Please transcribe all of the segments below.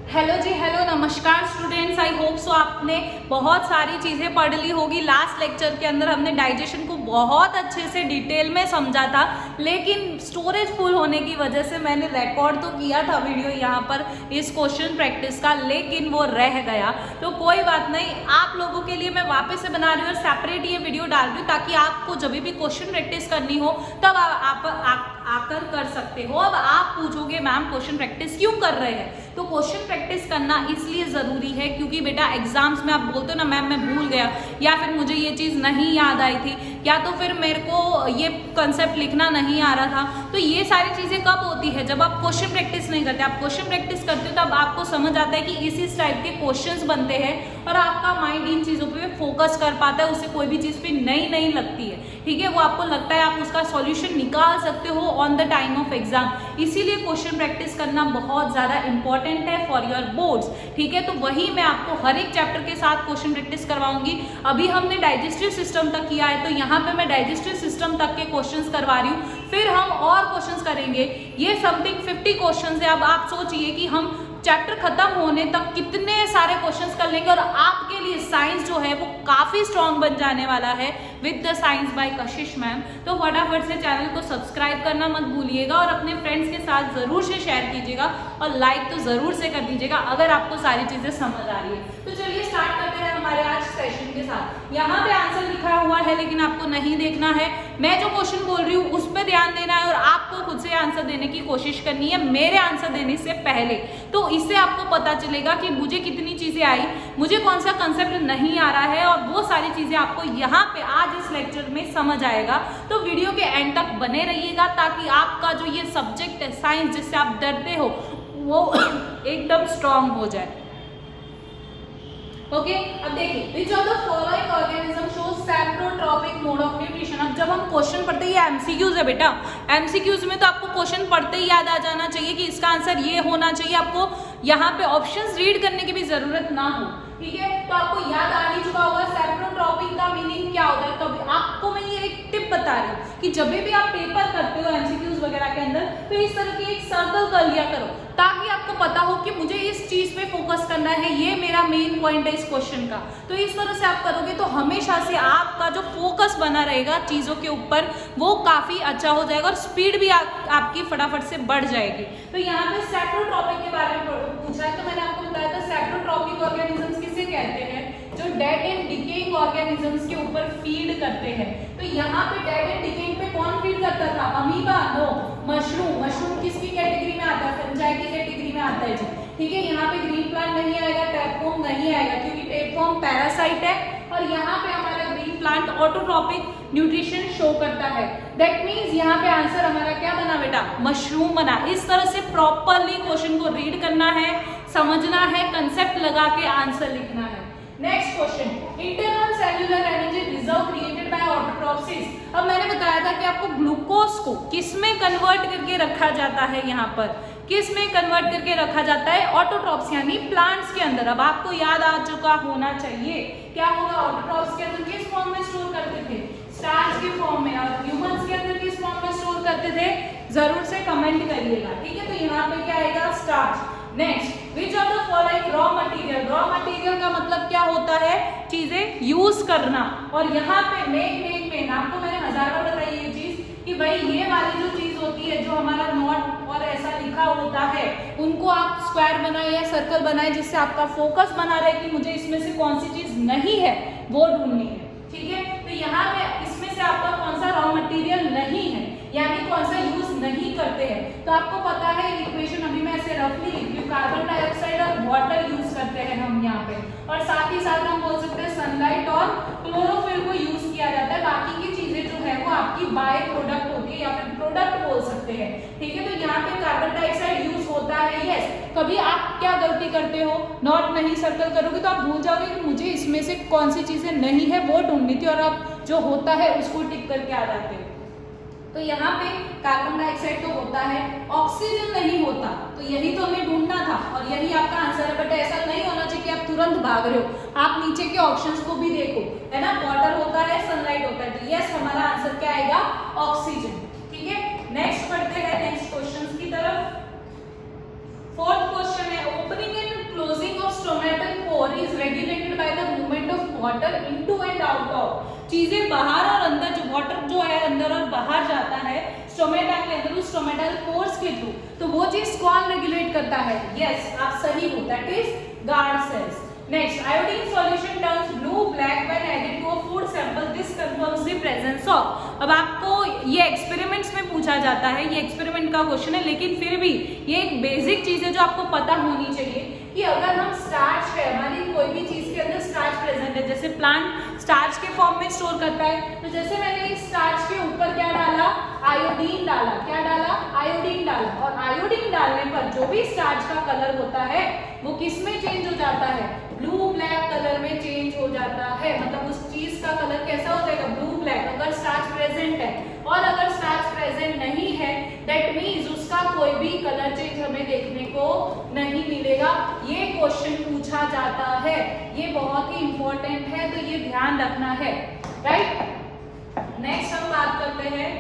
Hello जी, hello, नमस्कार students. I hope so आपने बहुत सारी चीज़ें पढ़ ली होगी। लास्ट लेक्चर के अंदर हमने डाइजेशन को बहुत अच्छे से डिटेल में समझा था, लेकिन स्टोरेज फुल होने की वजह से मैंने रिकॉर्ड तो किया था वीडियो यहाँ पर इस क्वेश्चन प्रैक्टिस का, लेकिन वो रह गया। तो कोई बात नहीं, आप लोगों के लिए मैं वापस से बना रही हूँ और सेपरेट ये वीडियो डाल रही हूँ ताकि आपको जब भी क्वेश्चन प्रैक्टिस करनी हो तब आप आकर कर सकते हो। अब आप पूछोगे मैम क्वेश्चन प्रैक्टिस क्यों कर रहे हैं? तो क्वेश्चन प्रैक्टिस करना इसलिए ज़रूरी है क्योंकि बेटा एग्जाम्स में आप बोलते हो ना मैम मैं भूल गया, या फिर मुझे ये चीज़ नहीं याद आई थी, या तो फिर मेरे को ये कंसेप्ट लिखना नहीं आ रहा था। तो ये सारी चीज़ें कब होती है? जब आप क्वेश्चन प्रैक्टिस नहीं करते। आप क्वेश्चन प्रैक्टिस करते हो तब आपको समझ आता है कि इस टाइप के क्वेश्चंस बनते हैं और आपका माइंड इन चीज़ों पे फोकस कर पाता है, उससे कोई भी चीज़ पे नई नहीं लगती है। ठीक है, वो आपको लगता है आप उसका सॉल्यूशन निकाल सकते हो on the time of exam. इसीलिए क्वेश्चन प्रैक्टिस करना बहुत ज़्यादा इंपॉर्टेंट है फॉर योर बोर्ड्स। ठीक है, तो वही मैं आपको हर एक चैप्टर के साथ क्वेश्चन प्रैक्टिस करवाऊंगी। अभी हमने डाइजेस्टिव सिस्टम तक किया है, तो यहाँ पे मैं डाइजेस्टिव सिस्टम तक के क्वेश्चंस करवा रही हूँ, फिर हम और क्वेश्चंस करेंगे। ये समथिंग 50 क्वेश्चंस है। अब आप सोचिए कि हम चैप्टर खत्म होने तक कितने सारे क्वेश्चंस कर लेंगे और आपके लिए साइंस जो है वो काफी स्ट्रांग बन जाने वाला है with the science by Kashish ma'am. तो फटाफट से चैनल को सब्सक्राइब करना मत भूलिएगा और अपने फ्रेंड्स के साथ जरूर से शेयर कीजिएगा और लाइक तो जरूर से कर दीजिएगा अगर आपको सारी चीजें समझ आ रही है। तो चलिए स्टार्ट करते हैं हमारे आज सेशन के साथ। यहाँ पे आंसर लिखा हुआ है लेकिन आपको नहीं देखना है, मैं जो क्वेश्चन बोल रही हूँ उस पर ध्यान देना है और आपको खुद से आंसर देने की कोशिश करनी है मेरे आंसर देने से पहले। तो इससे आपको पता चलेगा कि मुझे कितनी चीजें आई, मुझे कौन सा कंसेप्ट नहीं आ रहा है, और वो सारी चीजें आपको यहाँ पे आज इस लेक्चर में समझ आएगा। तो वीडियो के एंड तक बने रहिएगा ताकि आपका जो ये सब्जेक्ट है साइंस जिससे आप डरते हो वो एकदम स्ट्रांग हो जाए। ओके, अब देखिए which of the following organism shows saprotrophic mode of nutrition. अब जब हम क्वेश्चन पढ़ते हैं, ये एमसीक्यूज है बेटा, एमसीक्यूज में तो आपको क्वेश्चन पढ़ते ही याद आ जाना चाहिए कि इसका आंसर ये होना चाहिए। आपको यहाँ पे ऑप्शंस रीड करने की भी जरूरत ना हो। ठीक है, तो आपको याद आ ही चुका होगा सैप्रोट्रॉपिक का मीनिंग क्या होता है। कभी आपको मैं ये एक टिप बता रही हूँ कि जब भी आप पेपर करते हो एमसीक्यूज वगैरह के अंदर, तो इस तरह की एक सर्कल कर लिया करो ताकि आपको पता हो कि मुझे इस चीज पे फोकस करना है, ये मेरा मेन पॉइंट है इस क्वेश्चन का। तो इस तरह से आप करोगे तो हमेशा से आपका जो फोकस बना रहेगा चीजों के ऊपर वो काफी अच्छा हो जाएगा और स्पीड भी आपकी फटाफट से बढ़ जाएगी। तो यहाँ पे सैप्रोट्रॉपिक के बारे में पूछा है, तो मैंने आपको बताया था सैप्रोट्रॉपिक ऑर्गेनिजम्स किसे कहते हैं? जो डेड एंड डिकेइंग ऑर्गेनिजम्स के ऊपर फीड करते हैं। तो यहाँ पे डेड एंड डिकेइंग पे कौन फीड करता था? अमीबा? No, mushroom. मशरूम किसकी कैटेगरी में आता है? फंजाई की कैटेगरी में आता है जी। ठीक है, यहाँ पे ग्रीन प्लांट नहीं आएगा, टैपवर्म नहीं आएगा क्योंकि टैपवर्म पैरासाइट है, और यहाँ पे हमारा green plant autotrophic nutrition show करता है। दैट मीन्स यहाँ पे आंसर हमारा क्या बना बेटा? मशरूम बना। इस तरह से प्रॉपरली क्वेश्चन को रीड करना है, समझना है, कंसेप्ट लगा के आंसर लिखना है। Next question, internal cellular energy reserve created by autotrophs. अब मैंने बताया था कि आपको ग्लूकोज को किस में कन्वर्ट करके रखा जाता है, यहाँ पर किस में कन्वर्ट करके रखा जाता है? ऑटोट्रॉप्स यानी प्लांट्स के अंदर। अब आपको याद आ चुका होना चाहिए क्या होगा? ऑटोट्रॉप्स के अंदर किस फॉर्म में स्टोर करते थे? स्टार्च के फॉर्म में। और ह्यूमंस के अंदर किस फॉर्म में स्टोर करते थे? जरूर से कमेंट करिएगा। ठीक है, तो यहाँ पे क्या आएगा? Starch. Next, which of the following raw material. Raw material का मतलब क्या होता है? चीजें यूज करना। और यहाँ पे मेन आपको मैंने 1000 बार बताई ये चीज कि भाई ये वाली जो चीज होती है, जो हमारा नॉट और ऐसा लिखा होता है, उनको आप स्क्वायर बनाए या सर्कल बनाए जिससे आपका फोकस बना रहे कि मुझे इसमें से कौन सी चीज नहीं है वो ढूंढनी है। ठीक है, तो यहाँ पे इसमें से आपका कौन सा रॉ मटेरियल नहीं है यानी कौन सा यूज नहीं करते हैं। तो आपको पता है इक्वेशन अभी मैं ऐसे रफली लिख रही हूँ, कार्बन डाइऑक्साइड और वाटर यूज करते हैं हम यहाँ पे, और साथ ही साथ हम बोल सकते हैं सनलाइट और क्लोरोफिल को यूज किया जाता है। बाकी की चीजें जो है वो आपकी बाय प्रोडक्ट होती है या फिर प्रोडक्ट बोल सकते हैं। ठीक है, तो यहाँ पे कार्बन डाइऑक्साइड यूज होता है। यस, कभी आप क्या गलती करते हो? नॉट नहीं सर्कल करोगे तो आप भूल जाओगे कि मुझे इसमें से कौन सी चीजें नहीं है वो ढूंढनी थी, और आप जो होता है उसको टिक करके आ जाते हो। तो यहाँ पे कार्बन डाइऑक्साइड तो होता है, ऑक्सीजन नहीं होता, तो यही तो हमें ढूंढना था और यही आपका आंसर है। बट ऐसा नहीं होना चाहिए कि आप तुरंत भाग रहे हो, आप नीचे के ऑप्शंस को भी देखो, है ना। वाटर होता है, सनलाइट होता है, तो यस हमारा आंसर क्या आएगा? ऑक्सीजन। ठीक है, नेक्स्ट पढ़ते हैं नेक्स्ट क्वेश्चन की तरफ। फोर्थ क्वेश्चन है, opening in water into and out of, चीजें बाहर और अंदर, जो वाटर जो है अंदर और बाहर जाता है स्टोमेटा के अंदर, उस स्टोमेटल पोर्स के थ्रू, तो वो चीज कौन रेगुलेट करता है? यस, आप सही हो, that is guard cells. Next, iodine solution turns blue black when added to a food sample, this confirms the presence of. अब आपको ये एक्सपेरिमेंट्स में पूछा जाता है, ये एक्सपेरिमेंट का क्वेश्चन है, लेकिन फिर भी ये एक बेसिक चीज है जो आपको पता होनी चाहिए कि अगर हम स्टार्च है, हमारी कोई भी चीज के अंदर स्टार्च प्रेजेंट है, जैसे प्लांट स्टार्च के फॉर्म में स्टोर करता है, तो जैसे मैंने इस स्टार्च के ऊपर क्या डाला? आयोडीन डाला। क्या डाला? आयोडीन डाला। और आयोडीन डालने पर जो भी स्टार्च का कलर होता है वो किस में चेंज हो जाता है? ब्लू ब्लैक कलर में चेंज हो जाता है। मतलब उस चीज का कलर कैसा हो जाएगा? ब्लू ब्लैक, अगर स्टार्च प्रेजेंट है। और अगर स्टार्च प्रेजेंट नहीं है, दैट मीन्स उसका कोई भी कलर चेंज हमें देखने को नहीं मिलेगा। ये क्वेश्चन पूछा जाता है, ये बहुत ही इंपॉर्टेंट है, तो ये ध्यान रखना है, राइट। नेक्स्ट हम बात करते हैं,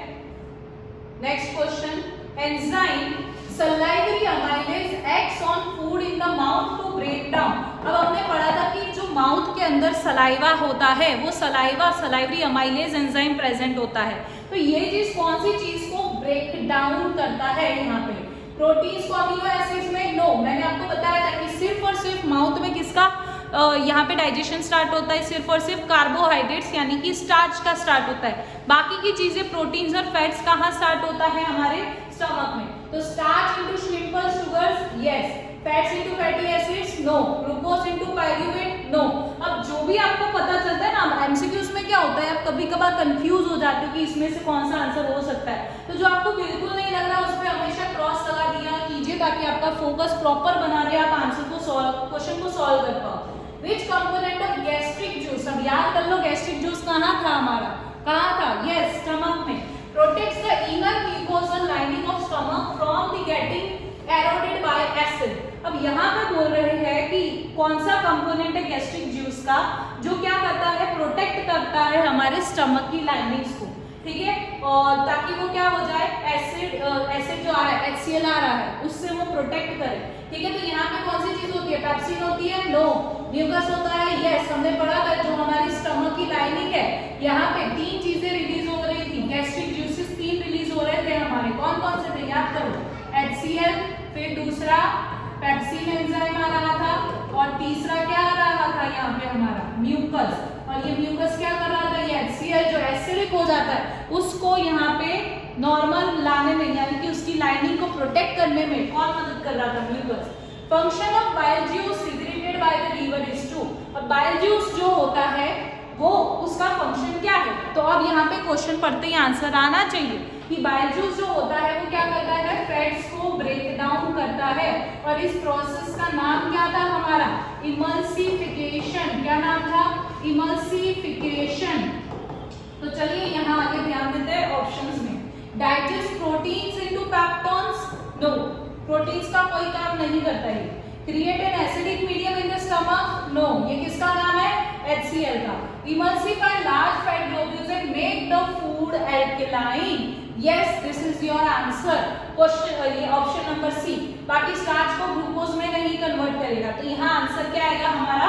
next question, enzyme salivary amylase acts on food in the mouth to break down. अब हमने पढ़ा था कि जो माउथ के अंदर सलाइवा होता है, वो सलाइवरी अमाइलेज एंजाइम प्रेजेंट होता है, तो ये चीज कौन सी चीज को ब्रेक डाउन करता है? यहाँ पे प्रोटीन्स को, अमीनो एसिड्स में नो, मैंने आपको बताया था कि सिर्फ और सिर्फ माउथ में किसका यहाँ पे डाइजेशन स्टार्ट होता है? सिर्फ और सिर्फ कार्बोहाइड्रेट्स यानी कि स्टार्च का स्टार्ट होता है। बाकी की चीजें प्रोटीन्स और फैट्स कहाँ स्टार्ट होता है? हमारे स्टमक में। तो starch into simple sugars, yes. Fats into fatty acids, no. Glucose into pyruvate, no. अब जो भी आपको पता चलता है ना, एमसीक्यूज में क्या होता है, आप कभी कभार कंफ्यूज हो जाते हो कि इसमें से कौन सा आंसर हो सकता है, तो जो आपको बिल्कुल नहीं लग रहा उस पर हमेशा क्रॉस लगा दिया कीजिए ताकि आपका फोकस प्रॉपर बना रहे, आप आंसर को क्वेश्चन को सॉल्व कर पाओ। Which component of gastric juice, अब याद कर लो gastric juice कहाँ था हमारा? कहाँ था? Yes, stomach में। Protects the inner mucosal lining of stomach from the getting eroded by acid। अब यहाँ पे बोल रहे हैं कि कौन सा कंपोनेंट है गैस्ट्रिक जूस का जो क्या करता है? प्रोटेक्ट करता है हमारे स्टमक की लाइनिंग्स को, ठीक है, और ताकि वो क्या हो जाए, एसिड जो आ रहा है, HCl आ रहा है, उससे वो प्रोटेक्ट करे, ठीक है। तो यहाँ पे कौन सी चीज होती है? पेप्सिन होती है, नो। म्यूकस होता है, यस, हमने पढ़ा था, जो हमारी स्टमक की लाइनिंग है, यहाँ पे तीन चीजें रिलीज हो रही थी, गैस्ट्रिक जूसेस तीन रिलीज हो रहे थे हमारे, कौन कौन से थे? याद करो, HCl, फिर दूसरा पेप्सिन एंजाइम आ रहा था, और तीसरा क्या आ रहा था यहाँ पे हमारा? म्यूकस। और ये म्यूकस क्या कर रहा था? ये HCl जो एसिडिक हो जाता है उसको यहाँ पे नॉर्मल लाने में, यानी कि उसकी लाइनिंग को प्रोटेक्ट करने में कौन मदद कर रहा था? Mucus. Function of bile juice secreted by the liver is to. अब बाइल जूस जो होता है वो उसका फंक्शन क्या है? तो अब यहाँ पे क्वेश्चन पढ़ते ही आंसर आना चाहिए कि बाइल जूस जो होता है वो क्या करता है? फैट्स को ब्रेक डाउन करता है, और इस प्रोसेस का नाम क्या था हमारा? इमल्सिफिकेशन। क्या नाम था? इमल्सिफिकेशन। तो चलिए यहाँ आगे ध्यान देते हैं ऑप्शंस में। Digest proteins into peptones, no, proteins का कोई काम नहीं करता है। Create an acidic medium in the stomach, no, ये किसका नाम है? HCl का। Emulsify large fat globules and make the food alkaline, yes, this is your answer. Question ये ऑप्शन नंबर सी। बाकी स्टार्च को ग्लूकोज में नहीं कन्वर्ट करेगा, तो यहाँ आंसर क्या आएगा हमारा?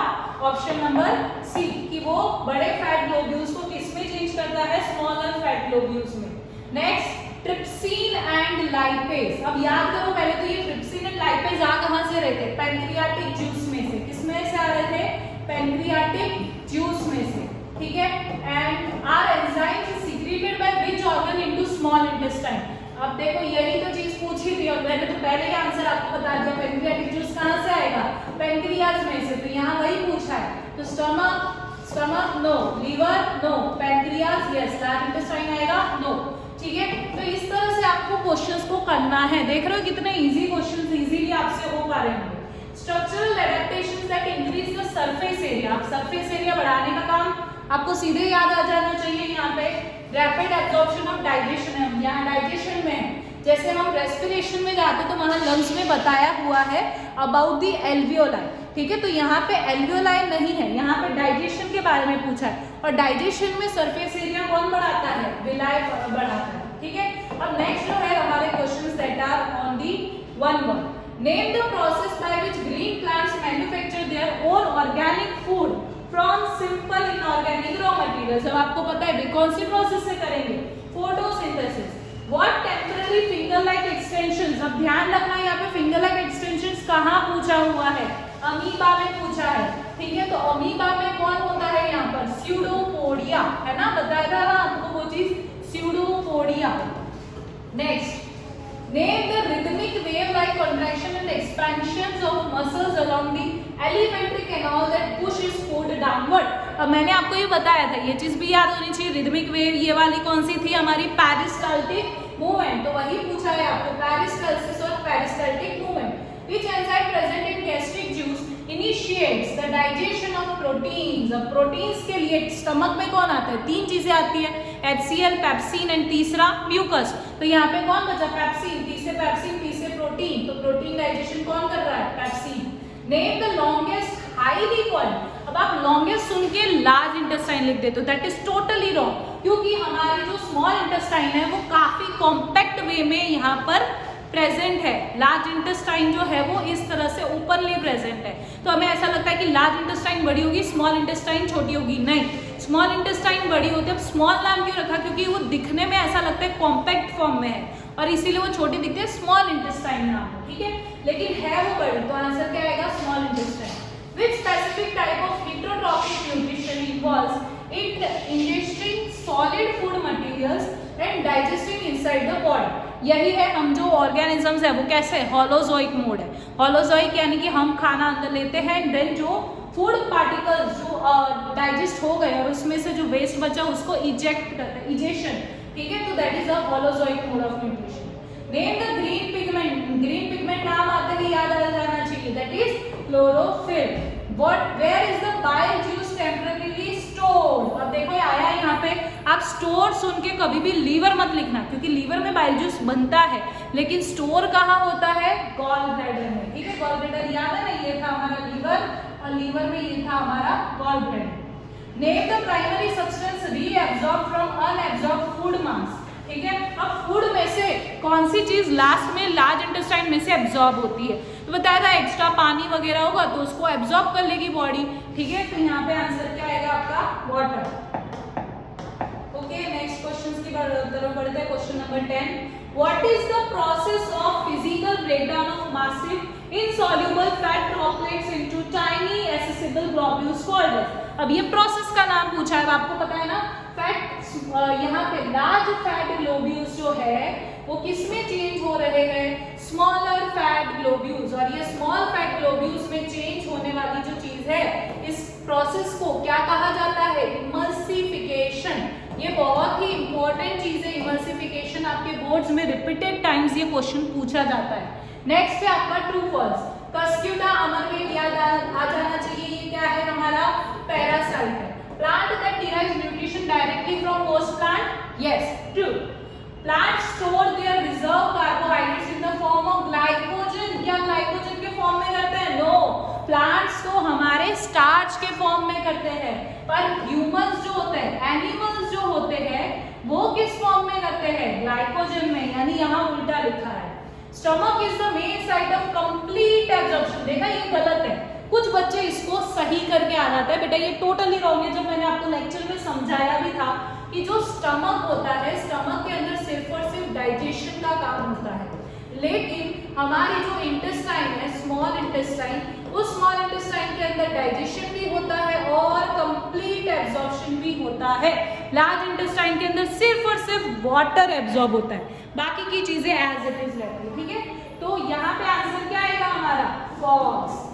ऑप्शन नंबर सी, कि वो बड़े फैट ग्लोब्यूल्स को किस में चेंज करता है? स्मॉलर फैट ग्लोब्यूल्स में। Next, trypsin and lipase. अब याद करो, पहले तो ये ट्रिप्सिन एंड लाइपेज आ कहां से रहे थे? पैंक्रियाटिक जूस में से। किसमें से आ रहे थे? पैंक्रियाटिक जूस में से, ठीक है। And are enzymes secreted by which organ into small intestine. अब देखो यही तो चीज पूछी थी और मैंने तो पहले ही आंसर आपको बता दिया, पैंक्रियाटिक जूस कहां से आएगा? पैंक्रियाज में से, तो यहाँ वही पूछा है। तो stomach no, liver no, pancreas yes, large intestine आएगा नो, ठीक है। तो इस तरह से आपको क्वेश्चंस को करना है। देख रहे हो कितने इजी क्वेश्चंस इजीली आपसे हो पा रहे हैं। Structural adaptations that increase the surface area. अब सरफेस एरिया बढ़ाने का काम आपको सीधे याद आ जाना चाहिए। यहाँ पे रैपिड एब्जॉर्प्शन ऑफ डाइजेशन है, यहाँ डाइजेशन में है। जैसे हम रेस्पिरेशन में जाते हैं तो वहां लंग्स में बताया हुआ है अबाउट द एल्वियोलाई, ठीक है। तो यहाँ पे एल्वियोलाई नहीं है, यहाँ पे डाइजेशन के बारे में पूछा है, और डाइजेशन में सरफेस एरिया कौन बढ़ाता है? विलाई बढ़ाता है, ठीक है। अब नेक्स्ट जो है हमारे questions that are on the 1-1। Name the process by which green plants manufacture their own organic food from simple material, जब आपको पता है कौन सी प्रोसेस से करेंगे, photosynthesis. What temporary finger like extensions, अब ध्यान रखना यहाँ पे फिंगर लाइक एक्सटेंशंस कहाँ पूछा हुआ है, अमीबा में पूछा है, ठीक है। तो अमीबा में कौन होता है यहाँ पर, स्यूडोपोडिया, है ना, बताया था ना आपको वो चीज, pseudopodia. Next, name the rhythmic wave like contraction and expansions of muscles along the alimentary canal that pushes food downward। अब मैंने आपको ये बताया था, ये चीज भी याद होनी चाहिए, रिदमिक वेव ये वाली कौन सी थी हमारी, पेरिस्टाल्टिक मूवमेंट, तो वही पूछा है आपको, पेरिस्टाल्सिस और peristaltic movement. Which enzyme present in gastric juice initiates the digestion of proteins। अब प्रोटीन्स के लिए स्टमक में कौन आता है, तीन चीजें आती है, HCl, पेप्सिन एंड तीसरा म्यूकस। तो यहाँ पे कौन बचा, पेप्सिन, तीसरे प्रोटीन, तो प्रोटीन डाइजेशन कौन कर रहा है, pepsin. Name the longest highly coiled, अब आप लॉन्गेस्ट सुन के लार्ज इंटेस्टाइन लिख देते हो, दैट इज टोटली रॉन्ग, क्योंकि हमारी जो स्मॉल इंटेस्टाइन है वो काफी कॉम्पैक्ट वे में यहाँ पर प्रेजेंट है। लार्ज इंटेस्टाइन जो है वो इस तरह से ओपनली प्रेजेंट है। तो हमें ऐसा लगता है कि लार्ज इंटेस्टाइन बड़ी होगी, स्मॉल इंटेस्टाइन छोटी होगी, नहीं, स्मॉल इंटेस्टाइन बड़ी होती है। अब स्मॉल नाम क्यों रखा, क्योंकि वो दिखने में ऐसा लगता है कॉम्पैक्ट फॉर्म में है और इसीलिए वो छोटी दिखती है, स्मॉल इंटेस्टाइन नाम है, ठीक है, लेकिन है वो बड़ी, तो आंसर क्या आएगा, small intestine. Which specific type of heterotrophic nutrition involves it ingesting solid food materials and digesting inside the body. यही है, हम जो ऑर्गेनिजम्स है वो कैसे, होलोजोइक मोड है। होलोजोइक यानी कि हम खाना अंदर लेते हैं, देन जो फूड पार्टिकल्स जो डाइजेस्ट हो गए और उसमें से जो वेस्ट बचा उसको इजेक्ट करते हैं, इजेशन, ठीक है, तो that is a holozoic mode of nutrition. Name the green pigment, green pigment नाम आते ही याद आ जाना चाहिए, that is chlorophyll. What, where is the bile juice temporarily stored. अब देखो ये आया यहाँ पे, आप स्टोर सुन के कभी भी लीवर मत लिखना, क्योंकि लीवर में बाइल जूस बनता है, लेकिन स्टोर कहाँ होता है, गॉल ब्लैडर में, ठीक है, गॉल ब्लैडर याद है ना, ये था हमारा लीवर और लीवर में ये था हमारा gall bladder. Name the primary substance reabsorb from unabsorb food mass, ठीक है। अब फूड में से कौन सी चीज लास्ट में लार्ज इंटेस्टाइन में से एब्जॉर्ब होती है, तो बताया था एक्स्ट्रा पानी वगैरह होगा तो उसको एब्जॉर्ब कर लेगी बॉडी, ठीक है, तो यहाँ पे आंसर क्या आएगा आपका, वाटर। ओके, नेक्स्ट क्वेश्चन की तरफ बढ़ते हैं। Question number 10, what is the process of physical breakdown of massive insoluble fat droplets into tiny accessible globules called. अब ये प्रोसेस का नाम पूछा है, आपको पता है ना, फैट यहाँ पे लार्ज फैट ग्लोब्यूल्स जो है वो किसमें चेंज हो रहे हैं, स्मॉलर फैट ग्लोब्यूल्स, और ये स्मॉल फैट ग्लोब्यूल्स में चेंज होने वाली जो चीज है, इस प्रोसेस को क्या कहा जाता है, इमल्सिफिकेशन। ये बहुत ही इंपॉर्टेंट चीज है, इमल्सिफिकेशन, आपके बोर्ड्स में रिपीटेड टाइम्स ये क्वेश्चन पूछा जाता है। नेक्स्ट है आपका ट्रू फॉल्स, कस्क्यूटा अमरवेट याद आ जाना चाहिए, ये क्या है हमारा, पैरासाइट है। Plant that derives nutrition directly from host plant, yes, true. Plants store their reserve carbohydrates in the form of glycogen, क्या glycogen के फॉर्म में करते हैं, no, plants तो हमारे स्टार्च के फॉर्म में करते हैं, पर ह्यूमंस जो होते हैं, एनिमल्स जो होते हैं, वो किस फॉर्म में करते हैं, ग्लाइकोजन में, यानी यहाँ उल्टा लिखा है। Stomach is the main site of complete absorption, देखा ये गलत है, कुछ बच्चे इसको सही करके आ जाते हैं, बेटा ये टोटली रॉन्ग है। जब मैंने आपको लेक्चर में समझाया भी था कि जो स्टमक होता है, स्टमक के अंदर सिर्फ और सिर्फ डाइजेशन का काम होता है, लेकिन हमारी जो इंटेस्टाइन है, स्मॉल इंटेस्टाइन, उस स्मॉल इंटेस्टाइन के अंदर डाइजेशन भी होता है और कंप्लीट एब्जॉर्प्शन भी होता है। लार्ज इंटेस्टाइन के अंदर सिर्फ और सिर्फ वाटर एब्जॉर्ब होता है, बाकी की चीजें एज इट इज रहती है, ठीक है। तो यहाँ पे आंसर क्या आएगा हमारा, फॉल्स।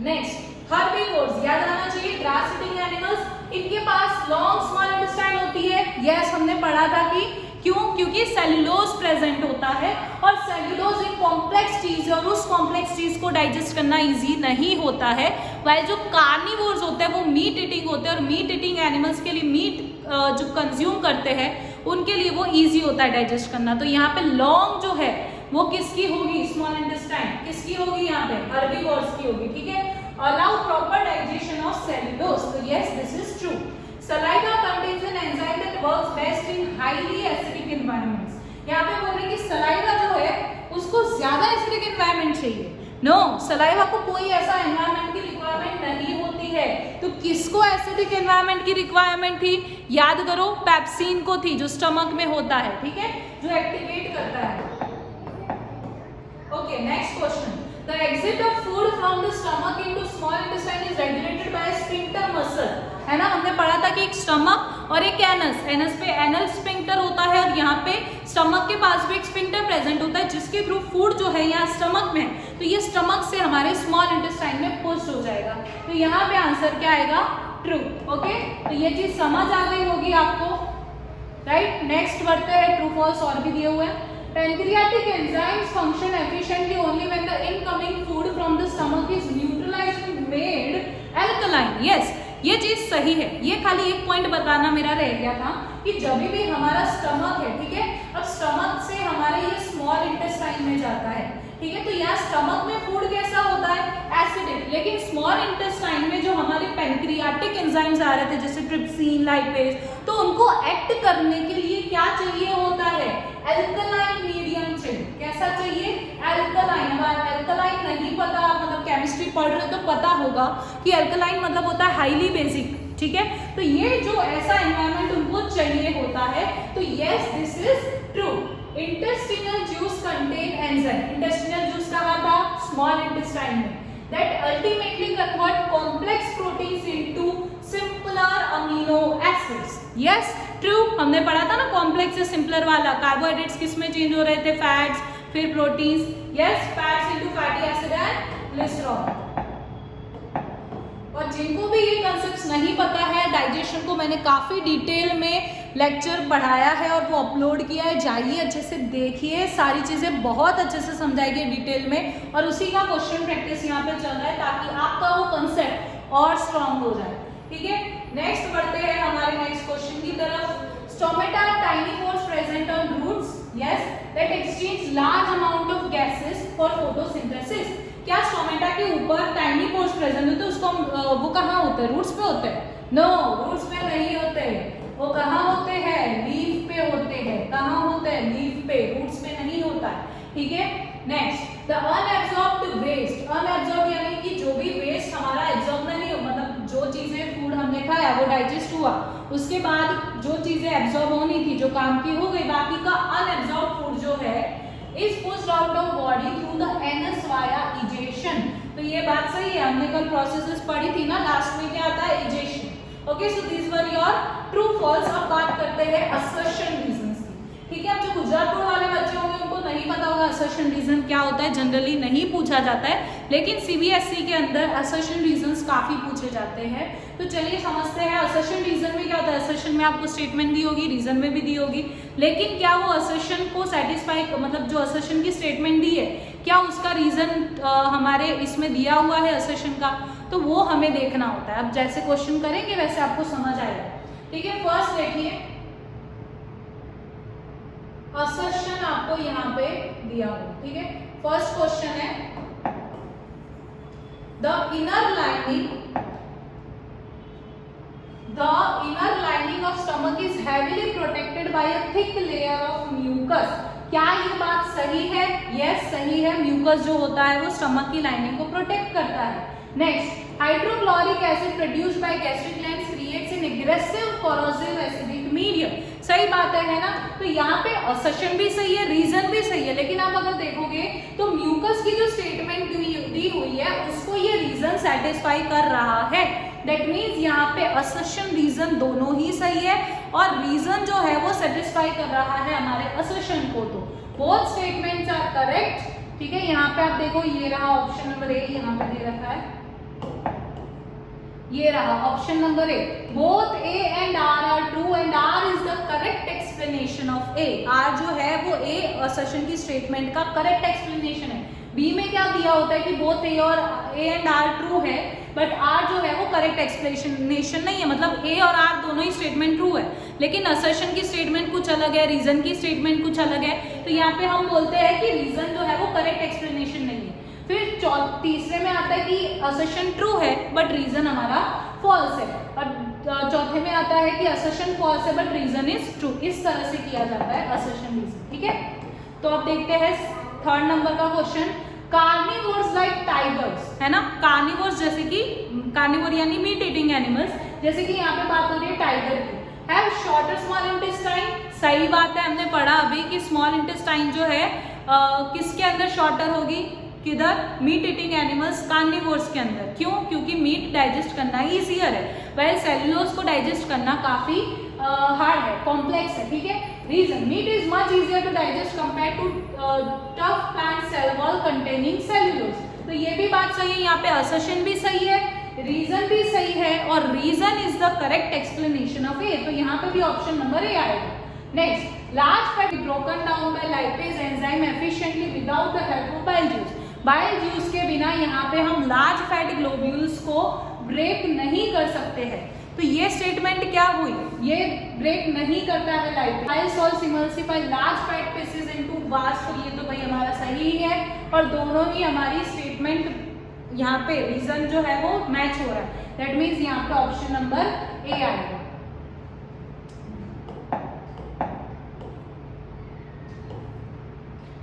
नेक्स्ट, हर्बीवोर्स याद आना चाहिए, ग्रास ईटिंग एनिमल्स, इनके पास लॉन्ग स्मॉल इंटेस्टाइन होती है, यस हमने पढ़ा था कि क्यों, क्योंकि सेल्यूलोज प्रेजेंट होता है और सेल्यूलोज एक कॉम्प्लेक्स चीज है और उस कॉम्प्लेक्स चीज को डाइजेस्ट करना इजी नहीं होता है। वाइल जो कार्निवोर्स होते हैं वो मीट ईटिंग होते हैं और मीट ईटिंग एनिमल्स के लिए मीट जो कंज्यूम करते हैं उनके लिए वो इजी होता है डाइजेस्ट करना। तो यहाँ पे लॉन्ग जो है वो किसकी होगी, स्मॉल इंटेस्टाइन किसकी होगी, यहाँ पे हर्बीवोर्स की होगी, ठीक है। Allow proper digestion of cellulose, तो yes this is true. Saliva contains an enzyme that works best in highly acidic environments. यहाँ पे बोल रहे हैं कि सलाइवा जो है उसको ज्यादा एसिडिक एनवायरनमेंट चाहिए। नो, सलाइवा को कोई ऐसा एनवायरनमेंट की रिक्वायरमेंट नहीं होती है, तो किसको एसिडिक एनवायरनमेंट की रिक्वायरमेंट थी? याद करो, पेप्सिन को थी, जो स्टमक में होता है, ठीक है, जो एक्टिवेट करता है। Okay, next question, the exit of food from the stomach into small intestine is regulated by sphincter muscle, है ना। हमने पढ़ा था कि एक स्टमक और एक एनस, एनस पे एनल स्फिंक्टर होता है और यहाँ पे स्टमक के पास भी एक स्फिंक्टर प्रेजेंट होता है, जिसके थ्रू फूड जो है यहाँ स्टमक में है, तो ये स्टमक से हमारे स्मॉल इंटेस्टाइन में पुश हो जाएगा। तो यहाँ पे आंसर क्या आएगा? ट्रू। ओके, तो ये चीज समझ आ गई होगी आपको, राइट। नेक्स्ट बढ़ते हैं, ट्रू फॉल्स और भी दिए हुए हैं। Pancreatic enzymes function efficiently only when the incoming food from the stomach is neutralized and made alkaline. Yes, ये चीज सही है। ये खाली एक पॉइंट बताना मेरा रह गया था कि जब भी हमारा स्टमक है, ठीक है, अब स्टमक से हमारे ये स्मॉल इंटेस्टाइन में जाता है, ठीक है, तो यहाँ स्टमक में फूड कैसा होता है? एसिडिक। लेकिन स्मॉल इंटेस्टाइन में जो हमारे पैंक्रियाटिक एंजाइम्स आ रहे थे, जैसे ट्रिप्सिन, लाइपेज, तो उनको एक्ट करने के लिए क्या चाहिए होता है? एल्कलाइन मीडियम चाहिए। कैसा चाहिए? एल्कलाइन। अब एल्कलाइन नहीं पता, मतलब केमिस्ट्री पढ़ रहे हो तो पता होगा कि एल्कलाइन मतलब होता है हाईली बेसिक, ठीक है, तो ये जो ऐसा एनवायरनमेंट उनको चाहिए होता है। तो yes, this is true. Intestinal juice contain enzyme. Intestinal juice कहाँ था? स्मॉल इंटेस्टाइन में। That ultimately convert complex proteins into simpler amino acids. Yes, true. हमने पढ़ा था ना कॉम्प्लेक्स से सिंपलर वाला, कार्बोहाइड्रेट्स किस में चेंज हो रहे थे? फैट्स, फिर proteins. Yes, fats into fatty acid and glycerol. और जिनको भी ये कंसेप्ट्स नहीं पता है, डाइजेशन को मैंने काफ़ी डिटेल में लेक्चर पढ़ाया है और वो अपलोड किया है, जाइए अच्छे से देखिए, सारी चीज़ें बहुत अच्छे से समझाई गई डिटेल में, और उसी का क्वेश्चन प्रैक्टिस यहाँ पे चल रहा है ताकि आपका वो कंसेप्ट और स्ट्रांग हो जाए, ठीक है। नेक्स्ट बढ़ते हैं हमारे नेक्स्ट क्वेश्चन की तरफ। Stomata tiny pores present on roots, yes, that exchange large amount of gases for photosynthesis. क्या स्टोमेटा के ऊपर टाइनी पोर्स प्रेजेंट होते हैं? उसको वो कहाँ होते हैं? रूट्स पे होते हैं? नो, रूट्स पे नहीं होते। वो कहाँ होते हैं? लीफ पे होते हैं। कहाँ होते हैं? लीफ पे, रूट्स पे नहीं होता है, ठीक है। Next, the unabsorbed waste. Unabsorb यानी कि जो भी वेस्ट हमारा एब्सॉर्ब नहीं हो, मतलब जो चीजें फूड हमने खाया वो डाइजेस्ट हुआ, उसके बाद जो चीजें एब्सॉर्ब होनी थी, जो काम की हो गई, बाकी का अनएब्सॉर्ब फूड जो है is pushed out of body through the anus via ejection। तो ये बात सही है, हमने कल प्रोसेसेस पढ़ी थी ना, लास्ट में क्या आता है? ejection। Okay, so this were your true false. अब बात करते हैं असर्शन रीजंस की, ठीक है। अब जो गुजरात बोर्ड वाले बच्चे होंगे उनको नहीं पता होगा असर्शन रीजन क्या होता है, जनरली नहीं पूछा जाता है, लेकिन सीबीएसई के अंदर असर्शन रीजंस काफी पूछे जाते हैं। तो चलिए समझते हैं असर्शन रीजन में क्या होता है। असर्शन में आपको स्टेटमेंट दी होगी, रीजन में भी दी होगी, लेकिन क्या वो असर्शन को सेटिस्फाई, मतलब जो असर्शन की स्टेटमेंट दी है, क्या उसका रीजन हमारे इसमें दिया हुआ है असर्शन का, तो वो हमें देखना होता है। अब जैसे क्वेश्चन करेंगे वैसे आपको समझ आएगा, ठीक है। फर्स्ट देखिए, असर्शन आपको यहाँ पे दिया हुआ, ठीक है। फर्स्ट क्वेश्चन है, the inner lining of stomach is heavily protected by a thick layer of mucus. क्या ये बात सही है? यस, सही है। म्यूकस जो होता है वो स्टमक की लाइनिंग को प्रोटेक्ट करता है। Next, hydrochloric acid produced by gastric glands creates an aggressive corrosive acidic medium. सही बात है ना। तो यहाँ पे असर्शन भी सही है, रीजन भी सही है, लेकिन आप अगर देखोगे तो म्यूकस की जो स्टेटमेंट दी हुई है उसको ये रीजन सेटिस्फाई कर रहा है। दैट मीन्स यहाँ पे असर्शन रीजन दोनों ही सही है और रीजन जो है वो सेटिस्फाई कर रहा है हमारे असर्शन को। तो बोथ स्टेटमेंट्स आर करेक्ट, ठीक है। यहाँ पे आप देखो, ये रहा ऑप्शन नंबर ए, यहाँ पे दे रखा है, ये रहा option number A. Both A and R are true and R is the correct explanation of A. R जो है वो ए असर्शन की स्टेटमेंट का करेक्ट एक्सप्लेनेशन है। बी में क्या दिया होता है कि बोथ ए और ए एंड आर ट्रू है, बट आर जो है वो करेक्ट एक्सप्लेनेशन नहीं है, मतलब ए और आर दोनों ही स्टेटमेंट ट्रू है, लेकिन असर्शन की स्टेटमेंट कुछ अलग है, रीजन की स्टेटमेंट कुछ अलग है। तो यहाँ पे हम बोलते हैं कि रीजन जो है वो करेक्ट एक्सप्लेनेशन नहीं है। फिर तीसरे में आता है कि असर्शन ट्रू है बट रीजन हमारा फॉल्स है, और चौथे में आता है कि असर्शन फॉल्स है बट रीजन इज ट्रू। इस तरह से किया जाता है असर्शन रीजन, ठीक है। तो अब देखते हैं थर्ड नंबर का क्वेश्चन। कार्निवोर्स लाइक टाइगर्स, है ना, कार्निवोर्स जैसे कि कार्निवोर यानी मीट ईटिंग एनिमल्स, जैसे कि यहाँ पे बात हो रही है टाइगर की, हैव शॉर्टर स्मॉल इंटेस्टाइन। सही बात है, हमने पढ़ा अभी कि स्मॉल इंटेस्टाइन जो है किसके अंदर शॉर्टर होगी, किधर, मीट ईटिंग एनिमल्स कार्निवोर्स के अंदर। क्यों? क्योंकि मीट डाइजेस्ट करना ईजियर है, वह सेल्यूलोज को डाइजेस्ट करना काफी हार्ड है, कॉम्प्लेक्स है, ठीक है। Reason, meat is much easier to digest compare to tough plant cell wall containing cellulose. तो ये भी बात सही है, यहाँ पे असर्शन भी सही है, रीजन भी सही है, और reason is the correct explanation of A, तो यहाँ पे भी ऑप्शन नंबर ए आएगा। Next, large fat broken down by lipase enzyme efficiently without the help of bile juice. Bile juice के बिना यहाँ पे हम लार्ज फैट ग्लोब्यूल्स को ब्रेक नहीं कर सकते हैं। तो ये स्टेटमेंट क्या हुई, ये ब्रेक नहीं करता है lipase. Bile salts emulsify large fat pieces into vast, तो ये तो भाई हमारा सही है, और दोनों ही हमारी स्टेटमेंट यहाँ पे रीजन जो है वो मैच हो रहा है, दैट मीन्स यहाँ पे ऑप्शन नंबर ए आएगा।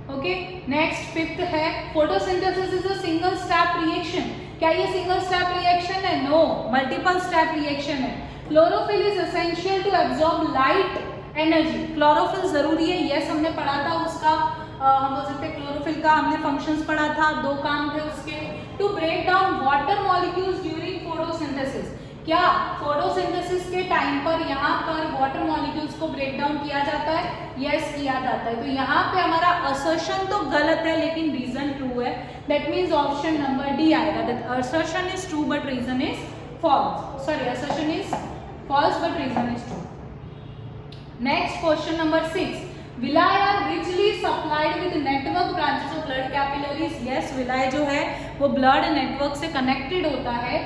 ओके, नेक्स्ट फिफ्थ है, photosynthesis is a single step reaction. क्या ये सिंगल स्टेप रिएक्शन है? नो, मल्टीपल स्टेप रिएक्शन है। Chlorophyll is essential to absorb light energy. Chlorophyll जरूरी है, यस हमने पढ़ा था उसका, हम बोल सकते हैं क्लोरोफिल का हमने फंक्शंस पढ़ा था, दो काम थे उसके। To break down water molecules during photosynthesis. क्या फोटोसिंथेसिस के टाइम पर यहाँ पर वाटर मॉलिक्यूल्स को ब्रेक डाउन किया जाता है? यस, किया जाता है। तो यहाँ पे हमारा असर्शन तो गलत है लेकिन रीजन ट्रू है, that means option number D आएगा, that assertion is true but reason is false, sorry assertion is false but reason is true. Next question number 6, villi are richly supplied with network branches of blood capillaries. Yes, villi जो है वो blood network से connected होता है।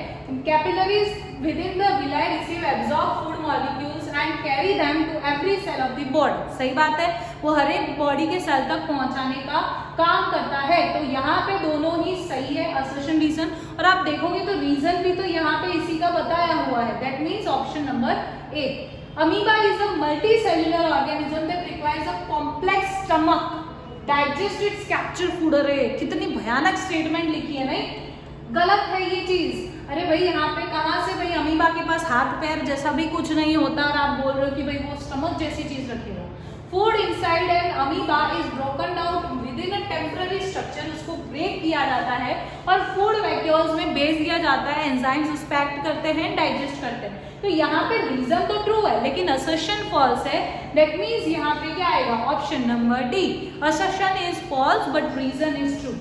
Capillaries within the villi receive absorb food molecules and carry them to every cell of the body. सही बात है, वो हर एक बॉडी के सेल तक पहुंचाने का काम करता है। तो यहाँ पे दोनों ही सही है, असर्शन रीजन, और आप देखोगे तो रीजन भी तो यहाँ पे इसी का बताया हुआ है, that means option number A. Amoeba is a multicellular organism that requires a complex stomach digest its captured food। अरे कितनी भयानक स्टेटमेंट लिखी है, नहीं? गलत है ये चीज। अरे भाई यहाँ पे कहाँ से भाई अमीबा के पास हाथ पैर जैसा भी कुछ नहीं होता और आप बोल रहे हो कि भाई वो स्टमक जैसी चीज रखेगा। Food inside N amoeba is broken down with in a temporary structure, उसको ब्रेक किया जाता है और फूड वैक्यूल्स में भेज दिया जाता है, एंजाइम्स उसको एक्ट करते हैं, डाइजेस्ट करते हैं। तो यहाँ पे रीजन तो ट्रू है लेकिन असर्शन फॉल्स है, दैट मीन्स यहाँ पे क्या आएगा, option number D, assertion is false but reason is true.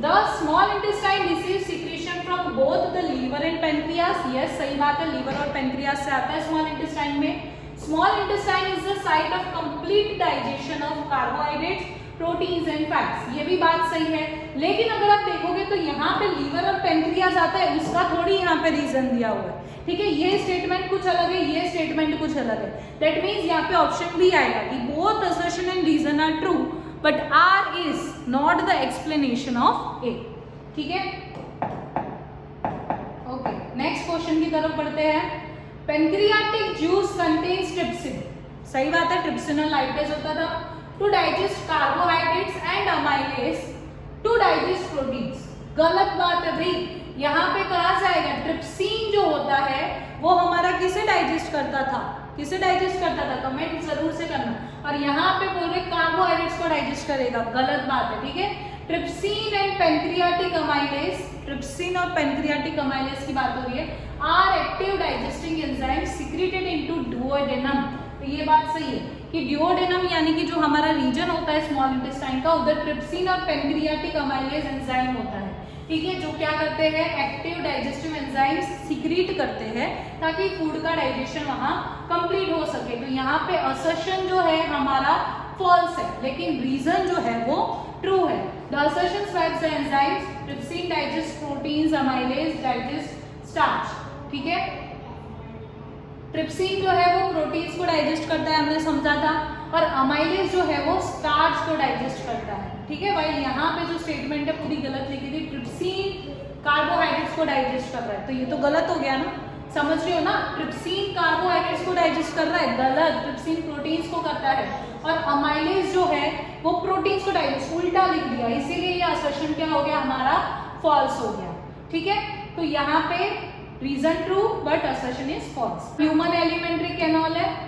The small intestine receives secretion from both the liver and pancreas। yes, सही बात है, लीवर और पेनक्रियास से आता है स्मॉल इंटेस्टाइन में। Small intestine is the site of complete digestion of carbohydrates, proteins and fats. ये भी बात सही है, लेकिन अगर आप देखोगे तो यहाँ पे लीवर और पेनक्रियास आता है, उसका थोड़ी यहाँ पे रीजन दिया हुआ है, ठीक है। ये स्टेटमेंट कुछ अलग है, ये स्टेटमेंट कुछ अलग है, दैट मीन्स यहाँ पे ऑप्शन बी आएगा कि both assertion and reason are true but R is not the explanation of A, ठीक है। ओके, नेक्स्ट क्वेश्चन की तरफ बढ़ते हैं। Pancreatic juice contains trypsin. सही बात है, ट्रिप्सिन और लाइपेज होता था to digest carbohydrates and amylase to digest proteins. गलत बात है भाई, यहाँ पे कहा जाएगा ट्रिप्सिन जो होता है वो हमारा किसे डाइजेस्ट करता था, किसे डाइजेस्ट करता था, कमेंट जरूर से करना। और यहाँ पे बोल रहे कार्बोहाइड्रेट्स को डाइजेस्ट करेगा, गलत बात है, ठीक है। Trypsin and pancreatic amylase, trypsin और पेनक्रियाटिक अमाइलेज की बात हो रही है, are active digesting enzyme secreted into duodenum. तो ये बात सही है कि डुओडेनम यानी कि जो हमारा रीजन होता है स्मॉल इंटेस्टाइन का, उधर ट्रिप्सिन और पेनक्रियाटिक अमाइलेज एंजाइम होता है, ठीक है, जो क्या करते हैं, एक्टिव डाइजेस्टिव एंजाइम्स सीक्रेट करते हैं ताकि फूड का डाइजेशन वहां कंप्लीट हो सके। तो यहाँ पे असर्शन जो है हमारा फॉल्स है लेकिन रीजन जो है वो ट्रू है। The assertion swaps the enzymes, trypsin digest proteins, amylase digest starch, ठीक है। ट्रिप्सिन जो है वो प्रोटीन्स को डाइजेस्ट करता है, हमने समझा था, और अमाइलेज जो है वो स्टार्च को डाइजेस्ट करता है, ठीक है। भाई यहाँ पे जो स्टेटमेंट है पूरी गलत लिखी थी, ट्रिप्सिन कार्बोहाइड्रेट्स को डाइजेस्ट कर रहा है, तो ये तो गलत हो गया ना, समझ रहे हो ना। ट्रिप्सिन कार्बोहाइड्रेट्स को डाइजेस्ट कर रहा है, गलत, ट्रिप्सिन प्रोटीन्स को करता है। और अमाइलेज जो है वो प्रोटीन्स को डाइजेस्ट, उल्टा लिख दिया, इसीलिए ये असर्शन क्या हो गया हमारा, फॉल्स हो गया। ठीक है, तो यहाँ पे reason true but assertion is false. Human alimentary canal है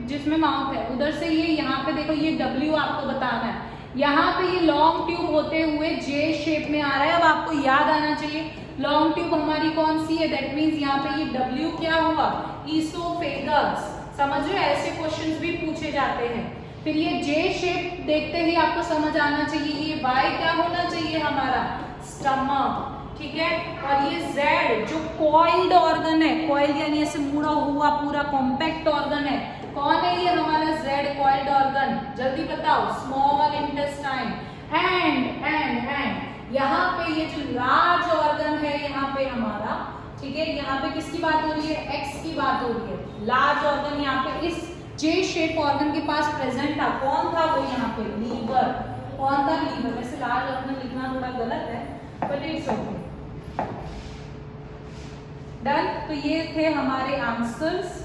जिसमें माउथ है, उधर से ये यहाँ पे देखो ये W आपको बताना है, यहाँ पे ये लॉन्ग ट्यूब होते हुए J शेप में आ रहा है। अब आपको याद आना चाहिए लॉन्ग ट्यूब हमारी कौन सी है, दैट मीन्स यहाँ पे ये W क्या हुआ, ईसोफेगस। समझ रहे हो, ऐसे क्वेश्चंस भी पूछे जाते हैं। फिर ये J शेप देखते ही आपको समझ आना चाहिए ये Y क्या होना चाहिए हमारा, स्टमक। ठीक है, और ये Z जो कॉइल्ड ऑर्गन है, कॉइल्ड यानी ऐसे मुड़ा हुआ पूरा कॉम्पैक्ट ऑर्गन है, कौन है ये हमारा Z कॉइल्ड ऑर्गन, जल्दी बताओ, स्मॉल इंटेस्टाइन। एंड यहाँ पे ये जो लार्ज ऑर्गन है यहाँ पे हमारा, ठीक है, यहाँ पे किसकी बात हो रही है, X की बात हो रही है। लार्ज ऑर्गन यहाँ पे इस J शेप ऑर्गन के पास प्रेजेंट था, कौन था वो यहाँ पे, लीवर। कौन था, लीवर। वैसे लार्ज ऑर्गन लिखना थोड़ा गलत है बट इट्स ओके। डन, तो ये थे हमारे आंसर्स।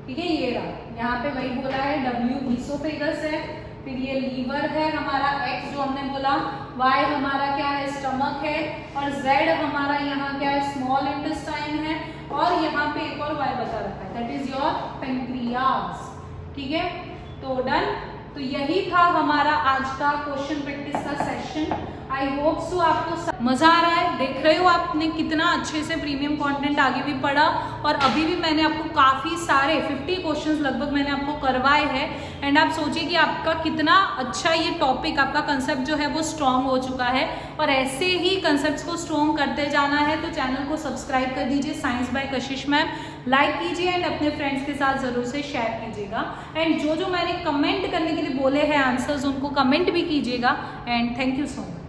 ठीक है, ये रहा, यहाँ पे वही बोला है, W ईसोफेगस है, फिर ये लीवर है हमारा, X जो हमने बोला, Y हमारा क्या है, स्टमक है, और Z हमारा यहाँ क्या है, स्मॉल इंटेस्टाइन है, और यहाँ पे एक और Y बता रखा है, दैट इज योर पेंक्रियास। ठीक है, तो डन, तो यही था हमारा आज का क्वेश्चन प्रैक्टिस का सेशन। आई होप सो आपको मजा आ रहा है। देख रहे हो आपने कितना अच्छे से प्रीमियम कंटेंट आगे भी पढ़ा, और अभी भी मैंने आपको काफ़ी सारे 50 क्वेश्चंस लगभग मैंने आपको करवाए हैं। एंड आप सोचिए कि आपका कितना अच्छा ये टॉपिक, आपका कंसेप्ट जो है वो स्ट्रॉन्ग हो चुका है, और ऐसे ही कंसेप्ट को स्ट्रॉन्ग करते जाना है। तो चैनल को सब्सक्राइब कर दीजिए, science by Kashish ma'am, like कीजिए एंड अपने फ्रेंड्स के साथ ज़रूर से शेयर कीजिएगा। एंड जो मैंने कमेंट करने के लिए बोले हैं आंसर्स, उनको कमेंट भी कीजिएगा। And thank you so much.